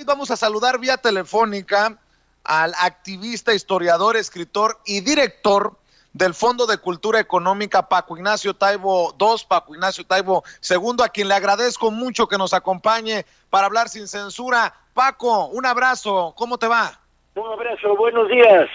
vamos a saludar vía telefónica al activista, historiador, escritor y director del Fondo de Cultura Económica, Paco Ignacio Taibo II, Paco Ignacio Taibo II, a quien le agradezco mucho que nos acompañe para hablar sin censura. Paco, un abrazo, ¿cómo te va? Un abrazo, buenos días.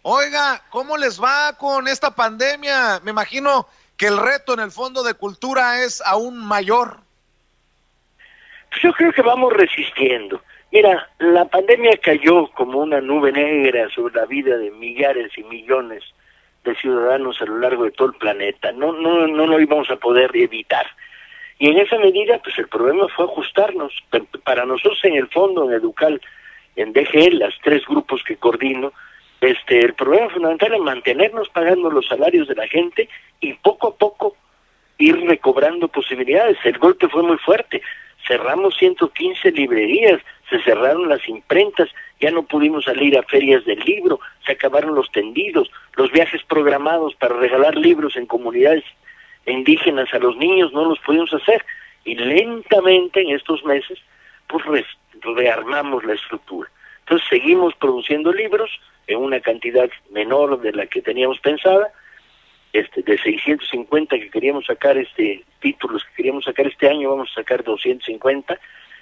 Oiga, ¿cómo les va con esta pandemia? Me imagino que el reto en el Fondo de Cultura es aún mayor. Pues yo creo que vamos resistiendo. Mira, la pandemia cayó como una nube negra sobre la vida de millares y millones de ciudadanos a lo largo de todo el planeta. No lo íbamos a poder evitar. Y en esa medida, pues el problema fue ajustarnos. Para nosotros en el fondo, en Educal, en DGE, las 3 grupos que coordino, el problema fundamental es mantenernos pagando los salarios de la gente y poco a poco ir recobrando posibilidades. El golpe fue muy fuerte. Cerramos 115 librerías, se cerraron las imprentas, ya no pudimos salir a ferias del libro, se acabaron los tendidos, los viajes programados para regalar libros en comunidades indígenas a los niños no los pudimos hacer. Y lentamente en estos meses, pues rearmamos la estructura. Entonces seguimos produciendo libros en una cantidad menor de la que teníamos pensada, de 650 que queríamos sacar, títulos que queríamos sacar este año, vamos a sacar 250.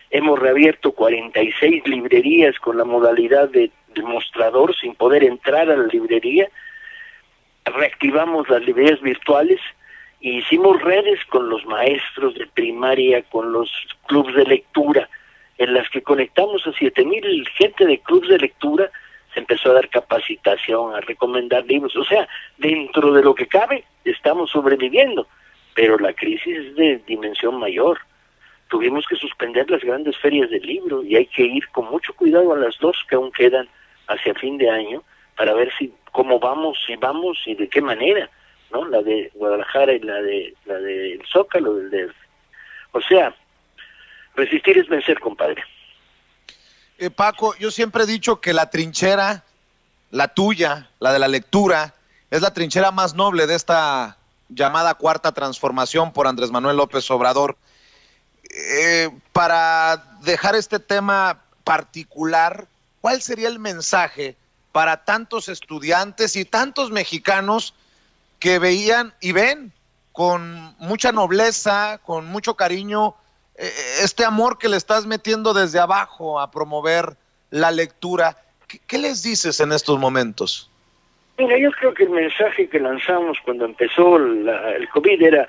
Hemos reabierto 46 librerías con la modalidad de mostrador, sin poder entrar a la librería. Reactivamos las librerías virtuales e hicimos redes con los maestros de primaria, con los clubes de lectura, en las que conectamos a 7,000 gente de clubes de lectura. Se empezó a dar capacitación, a recomendar libros. O sea, dentro de lo que cabe, estamos sobreviviendo, pero la crisis es de dimensión mayor. Tuvimos que suspender las grandes ferias del libro y hay que ir con mucho cuidado a las 2 que aún quedan hacia fin de año para ver cómo vamos, si vamos y de qué manera, ¿no? La de Guadalajara y la de el Zócalo, del DF. O sea, resistir es vencer, compadre. Paco, yo siempre he dicho que la trinchera, la tuya, la de la lectura, es la trinchera más noble de esta llamada cuarta transformación por Andrés Manuel López Obrador. Para dejar este tema particular, ¿cuál sería el mensaje para tantos estudiantes y tantos mexicanos que veían y ven con mucha nobleza, con mucho cariño, este amor que le estás metiendo desde abajo a promover la lectura? ¿Qué les dices en estos momentos? Mira, yo creo que el mensaje que lanzamos cuando empezó el COVID era: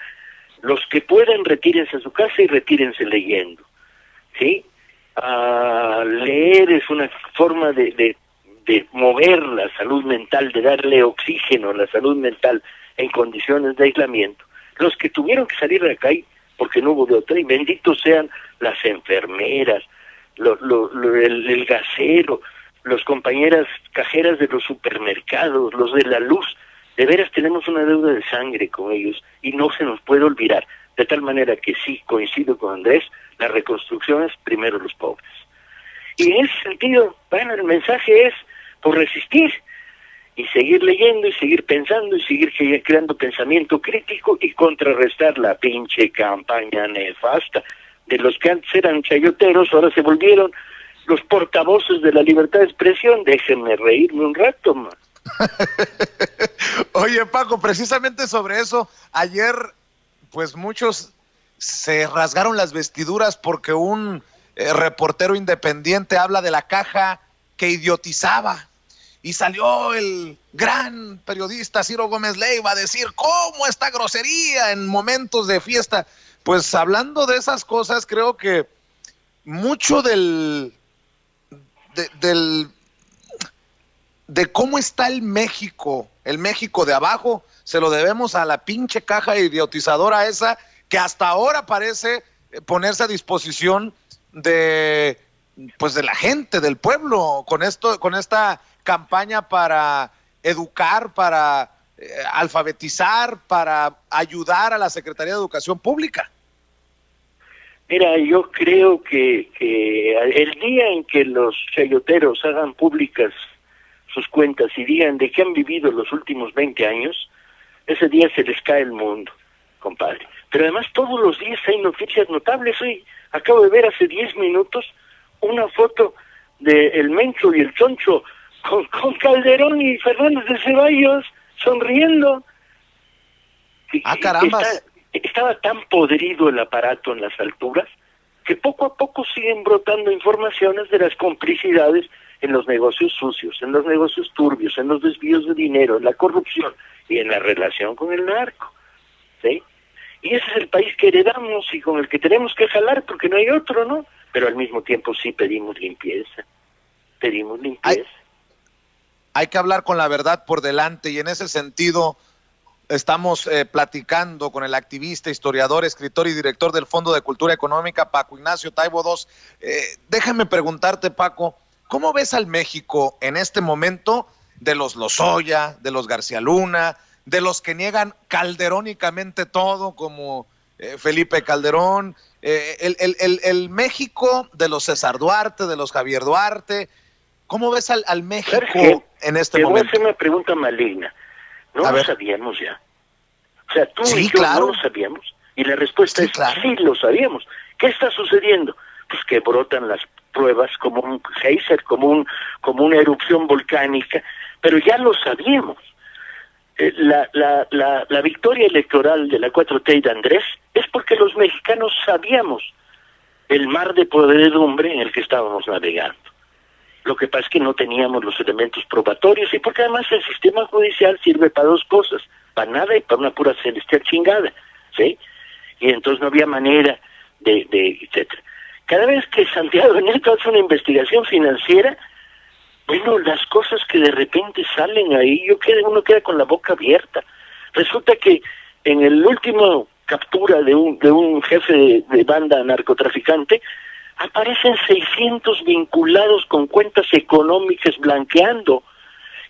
los que pueden, retírense a su casa y retírense leyendo, ¿sí? Leer es una forma de mover la salud mental, de darle oxígeno a la salud mental en condiciones de aislamiento. Los que tuvieron que salir de la calle porque no hubo de otra, y benditos sean las enfermeras, el gasero, los compañeras cajeras de los supermercados, los de la luz. De veras tenemos una deuda de sangre con ellos y no se nos puede olvidar, de tal manera que sí, coincido con Andrés, la reconstrucción es primero los pobres. Y en ese sentido, bueno, el mensaje es por resistir y seguir leyendo y seguir pensando y seguir creando pensamiento crítico y contrarrestar la pinche campaña nefasta de los que antes eran chayoteros, ahora se volvieron los portavoces de la libertad de expresión. Déjenme reírme un rato, man. Oye, Paco, precisamente sobre eso, ayer pues muchos se rasgaron las vestiduras porque un reportero independiente habla de la caja que idiotizaba, y salió el gran periodista Ciro Gómez Leiva a decir cómo esta grosería en momentos de fiesta. Pues hablando de esas cosas, creo que mucho de cómo está el México de abajo, se lo debemos a la pinche caja idiotizadora esa, que hasta ahora parece ponerse a disposición de la gente, del pueblo, con esta campaña para educar, para alfabetizar, para ayudar a la Secretaría de Educación Pública. Mira, yo creo que el día en que los chayoteros hagan públicas sus cuentas y digan de qué han vivido los últimos 20 años, ese día se les cae el mundo, compadre. Pero además todos los días hay noticias notables. Hoy acabo de ver hace 10 minutos una foto de el Mencho y el Choncho con Calderón y Fernández de Ceballos sonriendo. Carambas. Estaba tan podrido el aparato en las alturas que poco a poco siguen brotando informaciones de las complicidades en los negocios sucios, en los negocios turbios, en los desvíos de dinero, en la corrupción y en la relación con el narco, ¿sí? Y ese es el país que heredamos y con el que tenemos que jalar porque no hay otro, ¿no? Pero al mismo tiempo sí pedimos limpieza. Hay que hablar con la verdad por delante, y en ese sentido estamos platicando con el activista, historiador, escritor y director del Fondo de Cultura Económica, Paco Ignacio Taibo II. Déjame preguntarte, Paco, ¿cómo ves al México en este momento de los Lozoya, de los García Luna, de los que niegan calderónicamente todo, como Felipe Calderón, el México de los César Duarte, de los Javier Duarte? ¿Cómo ves al México en este momento? Te voy a hacer una pregunta maligna. No lo sabíamos ya. O sea, tú y yo no lo sabíamos. Y la respuesta es sí lo sabíamos. ¿Qué está sucediendo? Pues que brotan las pruebas como un geyser, como una erupción volcánica, pero ya lo sabíamos. La victoria electoral de la 4T y de Andrés es porque los mexicanos sabíamos el mar de podredumbre en el que estábamos navegando. Lo que pasa es que no teníamos los elementos probatorios, y porque además el sistema judicial sirve para dos cosas, para nada y para una pura celestial chingada, ¿sí? Y entonces no había manera de etcétera. Cada vez que Santiago Nieto hace una investigación financiera, bueno, las cosas que de repente salen ahí, uno queda con la boca abierta. Resulta que en el último captura de un jefe de banda narcotraficante, aparecen 600 vinculados con cuentas económicas blanqueando,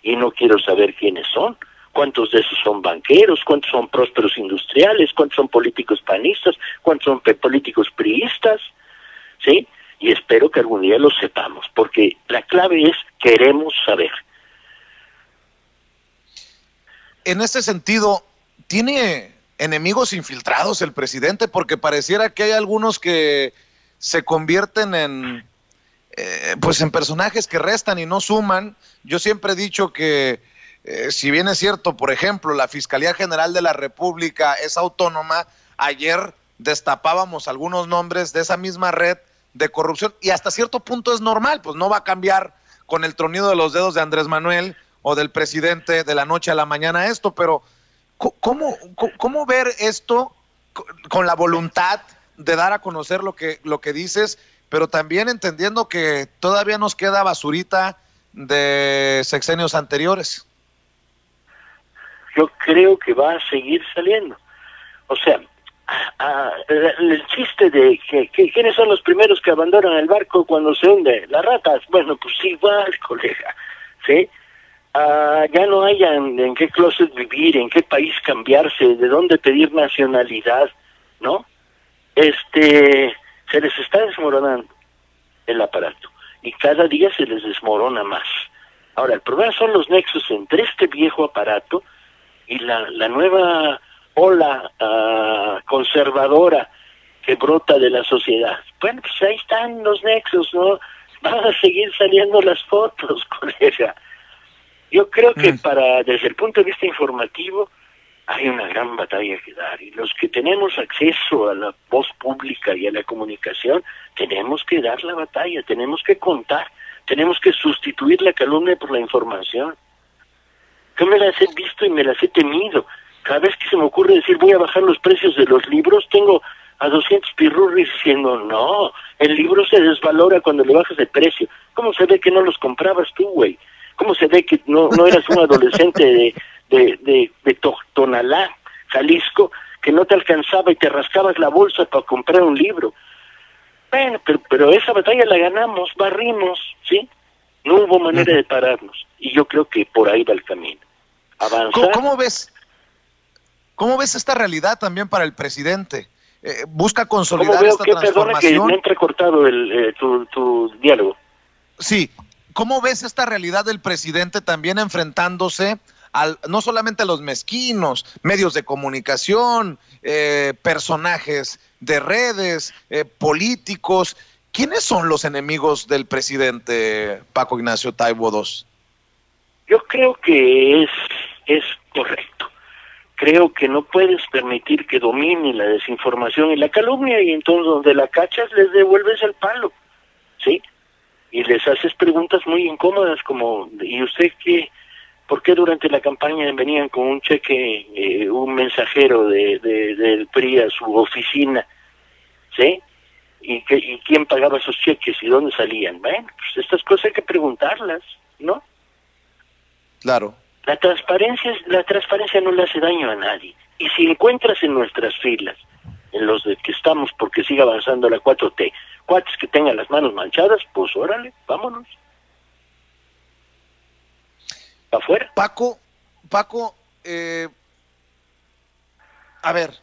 y no quiero saber quiénes son, cuántos de esos son banqueros, cuántos son prósperos industriales, cuántos son políticos panistas, cuántos son políticos priistas, ¿sí? Y espero que algún día lo sepamos, porque la clave es queremos saber. En este sentido, ¿tiene enemigos infiltrados el presidente? Porque pareciera que hay algunos que se convierten en personajes que restan y no suman. Yo siempre he dicho que si bien es cierto, por ejemplo, la Fiscalía General de la República es autónoma, ayer destapábamos algunos nombres de esa misma red de corrupción, y hasta cierto punto es normal, pues no va a cambiar con el tronido de los dedos de Andrés Manuel o del presidente de la noche a la mañana esto, pero ¿cómo ver esto con la voluntad de dar a conocer lo que dices, pero también entendiendo que todavía nos queda basurita de sexenios anteriores? Yo creo que va a seguir saliendo. O sea, el chiste de que quiénes son los primeros que abandonan el barco cuando se hunde, las ratas. Bueno, pues igual, colega, ¿sí? Ya no hay en qué closet vivir, en qué país cambiarse, de dónde pedir nacionalidad, ¿no? Se les está desmoronando el aparato, y cada día se les desmorona más. Ahora, el problema son los nexos entre este viejo aparato y la nueva ola conservadora que brota de la sociedad. Bueno, pues ahí están los nexos, ¿no? Van a seguir saliendo las fotos, colega. Yo creo que desde el punto de vista informativo, hay una gran batalla que dar, y los que tenemos acceso a la voz pública y a la comunicación, tenemos que dar la batalla, tenemos que contar, tenemos que sustituir la calumnia por la información. Yo me las he visto y me las he temido. Cada vez que se me ocurre decir voy a bajar los precios de los libros, tengo a 200 pirurris diciendo no, el libro se desvalora cuando le bajas el precio. ¿Cómo se ve que no los comprabas tú, güey? ¿Cómo se ve que no eras un adolescente de Tonalá, Jalisco, que no te alcanzaba y te rascabas la bolsa para comprar un libro? Bueno, pero esa batalla la ganamos, barrimos, ¿sí? No hubo manera de pararnos, y yo creo que por ahí va el camino. Avanzar. ¿Cómo ves esta realidad también para el presidente? ¿Busca consolidar esta transformación? Perdona que me he entrecortado tu diálogo. Sí, ¿cómo ves esta realidad del presidente también enfrentándose no solamente a los mezquinos, medios de comunicación, personajes de redes, políticos, ¿Quiénes son los enemigos del presidente Paco Ignacio Taibo II? Yo creo que es correcto. Creo que no puedes permitir que domine la desinformación y la calumnia, y entonces donde la cachas les devuelves el palo, ¿sí? Y les haces preguntas muy incómodas como, ¿y usted qué? ¿Por qué durante la campaña venían con un cheque, un mensajero del PRI a su oficina? ¿Sí? ¿Y quién pagaba esos cheques y dónde salían? Bueno, pues estas cosas hay que preguntarlas, ¿no? Claro. La transparencia no le hace daño a nadie. Y si encuentras en nuestras filas, en los de que estamos porque siga avanzando la 4T, cuates que tengan las manos manchadas, pues órale, vámonos. ¿Para afuera? Paco, a ver,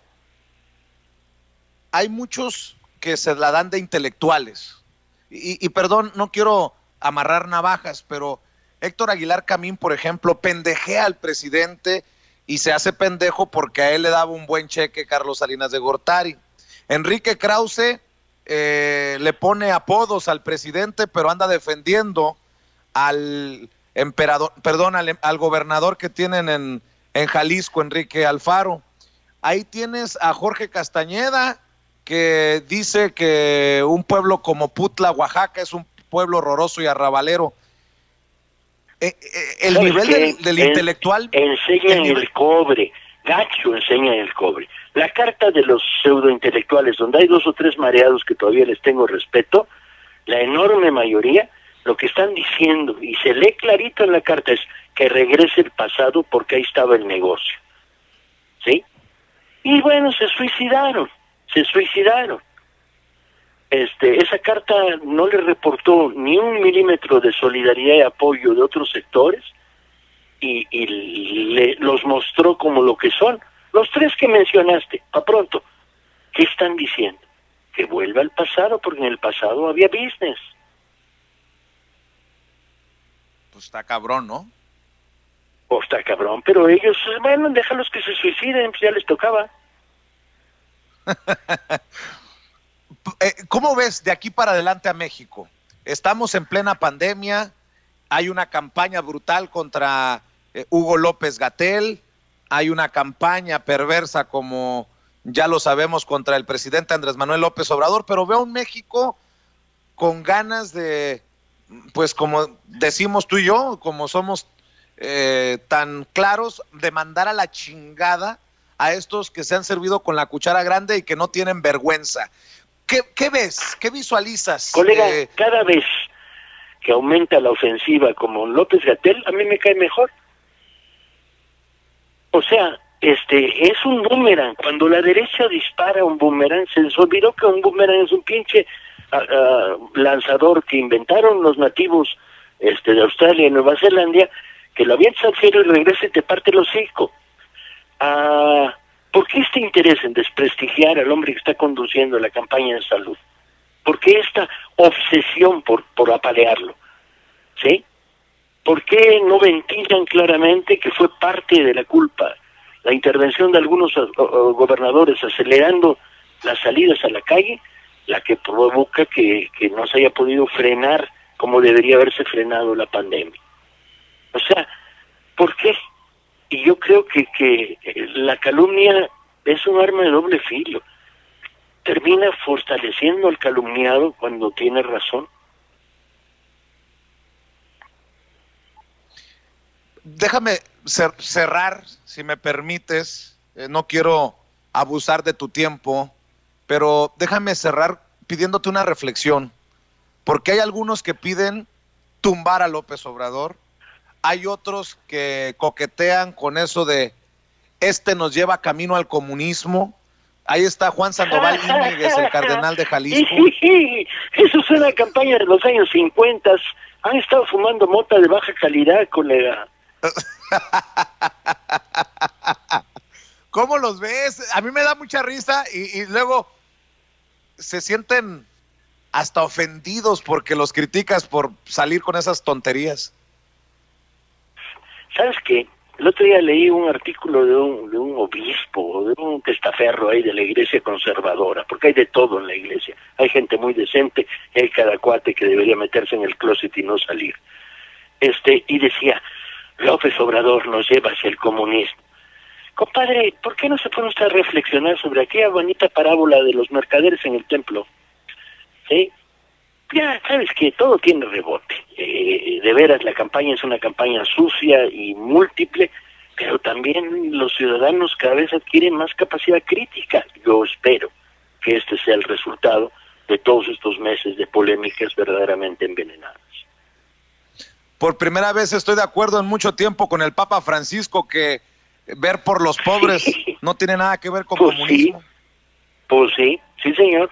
hay muchos que se la dan de intelectuales. Y perdón, no quiero amarrar navajas, pero Héctor Aguilar Camín, por ejemplo, pendejea al presidente y se hace pendejo porque a él le daba un buen cheque Carlos Salinas de Gortari. Enrique Krause le pone apodos al presidente, pero anda defendiendo al emperador, perdón, al gobernador que tienen en Jalisco, Enrique Alfaro. Ahí tienes a Jorge Castañeda, que dice que un pueblo como Putla, Oaxaca, es un pueblo horroroso y arrabalero. El nivel del intelectual... Enseñan el cobre, gacho enseñan el cobre. La carta de los pseudointelectuales, donde hay 2 o 3 mareados que todavía les tengo respeto, la enorme mayoría, lo que están diciendo, y se lee clarito en la carta, es que regrese el pasado porque ahí estaba el negocio. ¿Sí? Y bueno, se suicidaron. Esa carta no le reportó ni 1 milímetro de solidaridad y apoyo de otros sectores, y los mostró como lo que son. Los 3 que mencionaste, a pronto, ¿qué están diciendo? Que vuelva al pasado, porque en el pasado había business. Pues está cabrón, ¿no? Pues está cabrón, pero ellos, bueno, déjalos que se suiciden, pues ya les tocaba. ¿Cómo ves de aquí para adelante a México? Estamos en plena pandemia, hay una campaña brutal contra Hugo López-Gatell, hay una campaña perversa, como ya lo sabemos, contra el presidente Andrés Manuel López Obrador, pero veo un México con ganas de, pues como decimos tú y yo, como somos tan claros, de mandar a la chingada a estos que se han servido con la cuchara grande y que no tienen vergüenza. ¿Qué ves? ¿Qué visualizas? Colega, cada vez que aumenta la ofensiva como López-Gatell, a mí me cae mejor. O sea, es un boomerang. Cuando la derecha dispara un boomerang, se les olvidó que un boomerang es un pinche lanzador que inventaron los nativos de Australia y Nueva Zelanda, que lo avientas al cielo y regresa y te parte el hocico. ¿Por qué este interés en desprestigiar al hombre que está conduciendo la campaña de salud? ¿Por qué esta obsesión por apalearlo? ¿Sí? ¿Por qué no ventilan claramente que fue parte de la culpa la intervención de algunos gobernadores acelerando las salidas a la calle, la que provoca que no se haya podido frenar como debería haberse frenado la pandemia? O sea, ¿por qué? Y yo creo que la calumnia es un arma de doble filo. Termina fortaleciendo al calumniado cuando tiene razón. Déjame cerrar, si me permites. No quiero abusar de tu tiempo, pero déjame cerrar pidiéndote una reflexión, porque hay algunos que piden tumbar a López Obrador. Hay otros que coquetean con eso de nos lleva camino al comunismo. Ahí está Juan Sandoval Íñiguez, el cardenal de Jalisco. Eso es una campaña de los años 50. Han estado fumando mota de baja calidad, colega. ¿Cómo los ves? A mí me da mucha risa y luego se sienten hasta ofendidos porque los criticas por salir con esas tonterías. ¿Sabes qué? El otro día leí un artículo de un obispo, de un testaferro ahí de la iglesia conservadora, porque hay de todo en la iglesia. Hay gente muy decente y hay cada cuate que debería meterse en el closet y no salir. Y decía, López Obrador nos lleva hacia el comunismo. Compadre, ¿por qué no se pone usted a reflexionar sobre aquella bonita parábola de los mercaderes en el templo? ¿Sí? Ya, sabes que todo tiene rebote. De veras, la campaña es una campaña sucia y múltiple, pero también los ciudadanos cada vez adquieren más capacidad crítica. Yo espero que este sea el resultado de todos estos meses de polémicas verdaderamente envenenadas. Por primera vez estoy de acuerdo en mucho tiempo con el Papa Francisco que ver por los pobres no tiene nada que ver con comunismo. Pues sí, sí señor.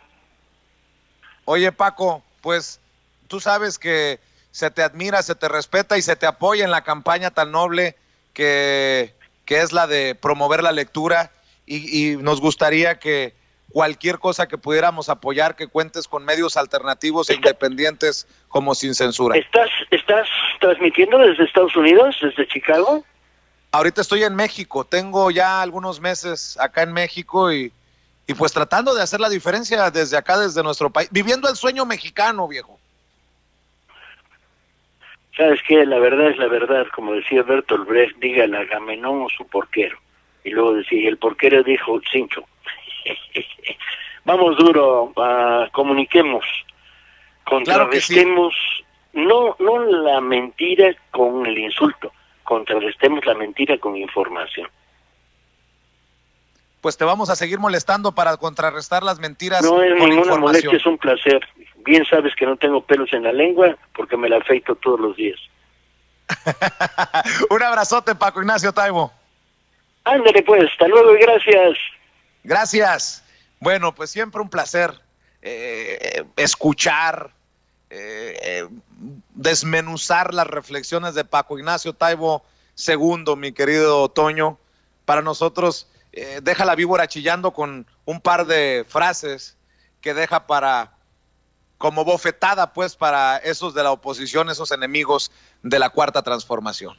Oye Paco, pues tú sabes que se te admira, se te respeta y se te apoya en la campaña tan noble que es la de promover la lectura y nos gustaría que cualquier cosa que pudiéramos apoyar, que cuentes con medios alternativos e independientes como Sin Censura. ¿Estás transmitiendo desde Estados Unidos, desde Chicago? Ahorita estoy en México, tengo ya algunos meses acá en México y pues tratando de hacer la diferencia desde acá, desde nuestro país, viviendo el sueño mexicano, viejo. ¿Sabes qué? La verdad es la verdad, como decía Bertolt Brecht, dígale a Agamenón o su porquero. Y luego decía, el porquero dijo, Cincho. Vamos duro, comuniquemos, contrarrestemos, claro que sí. No la mentira con el insulto, contrarrestemos la mentira con información. Pues te vamos a seguir molestando para contrarrestar las mentiras. No es con ninguna molestia, es un placer. Bien sabes que no tengo pelos en la lengua porque me la afeito todos los días. Un abrazote, Paco Ignacio Taibo. Ándale pues, hasta luego y gracias. Gracias. Bueno, pues siempre un placer escuchar, desmenuzar las reflexiones de Paco Ignacio Taibo II, mi querido Toño. Para nosotros, deja la víbora chillando con un par de frases que deja como bofetada, pues, para esos de la oposición, esos enemigos de la Cuarta Transformación.